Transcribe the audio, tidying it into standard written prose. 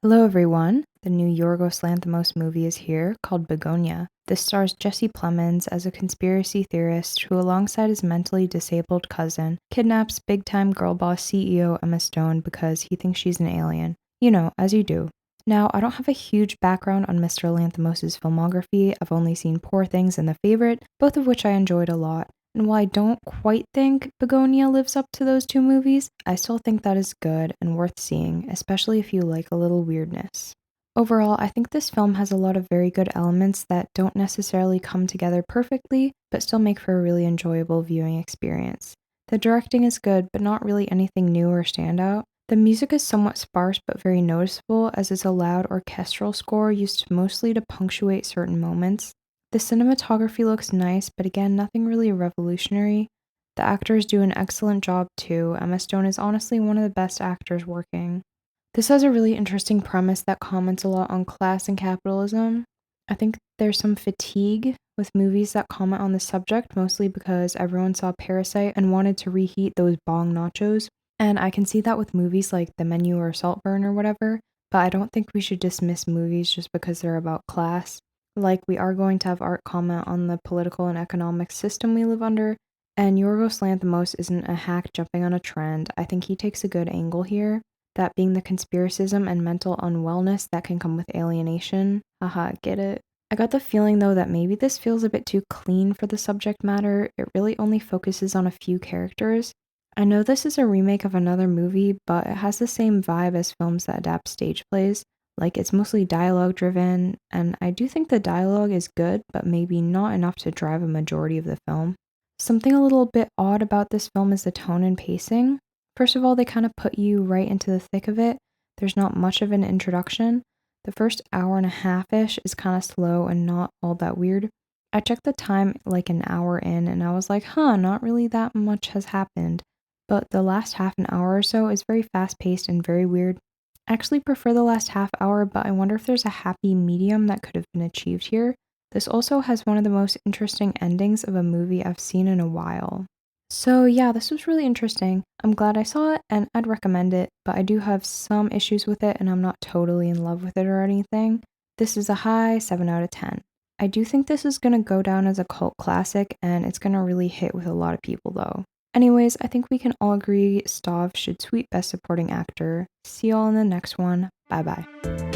Hello everyone! The new Yorgos Lanthimos movie is here, called Bugonia. This stars Jesse Plemons as a conspiracy theorist who, alongside his mentally disabled cousin, kidnaps big-time girl boss CEO Emma Stone because he thinks she's an alien. You know, as you do. Now, I don't have a huge background on Mr. Lanthimos' filmography. I've only seen Poor Things and The Favorite, both of which I enjoyed a lot. And while I don't quite think Bugonia lives up to those two movies, I still think that is good and worth seeing, especially if you like a little weirdness. Overall, I think this film has a lot of very good elements that don't necessarily come together perfectly, but still make for a really enjoyable viewing experience. The directing is good, but not really anything new or standout. The music is somewhat sparse but very noticeable, as it's a loud orchestral score used mostly to punctuate certain moments. The cinematography looks nice, but again, nothing really revolutionary. The actors do an excellent job too. Emma Stone is honestly one of the best actors working. This has a really interesting premise that comments a lot on class and capitalism. I think there's some fatigue with movies that comment on the subject, mostly because everyone saw Parasite and wanted to reheat those bong nachos. And I can see that with movies like The Menu or Saltburn or whatever, but I don't think we should dismiss movies just because they're about class. Like, we are going to have art comment on the political and economic system we live under, and Yorgos Lanthimos isn't a hack jumping on a trend. I think he takes a good angle here, that being the conspiracism and mental unwellness that can come with alienation. Haha, get it? I got the feeling though that maybe this feels a bit too clean for the subject matter. It really only focuses on a few characters. I know this is a remake of another movie, but it has the same vibe as films that adapt stage plays. Like, it's mostly dialogue driven, and I do think the dialogue is good, but maybe not enough to drive a majority of the film. Something a little bit odd about this film is the tone and pacing. First of all, they kind of put you right into the thick of it. There's not much of an introduction. The first hour and a half-ish is kind of slow and not all that weird. I checked the time like an hour in, and I was like, not really that much has happened. But the last half an hour or so is very fast-paced and very weird. I actually prefer the last half hour, but I wonder if there's a happy medium that could have been achieved here. This also has one of the most interesting endings of a movie I've seen in a while. So yeah, this was really interesting. I'm glad I saw it and I'd recommend it, but I do have some issues with it and I'm not totally in love with it or anything. This is a high 7 out of 10. I do think this is going to go down as a cult classic and it's going to really hit with a lot of people though. Anyways, I think we can all agree Stav should sweep Best Supporting Actor. See y'all in the next one. Bye bye.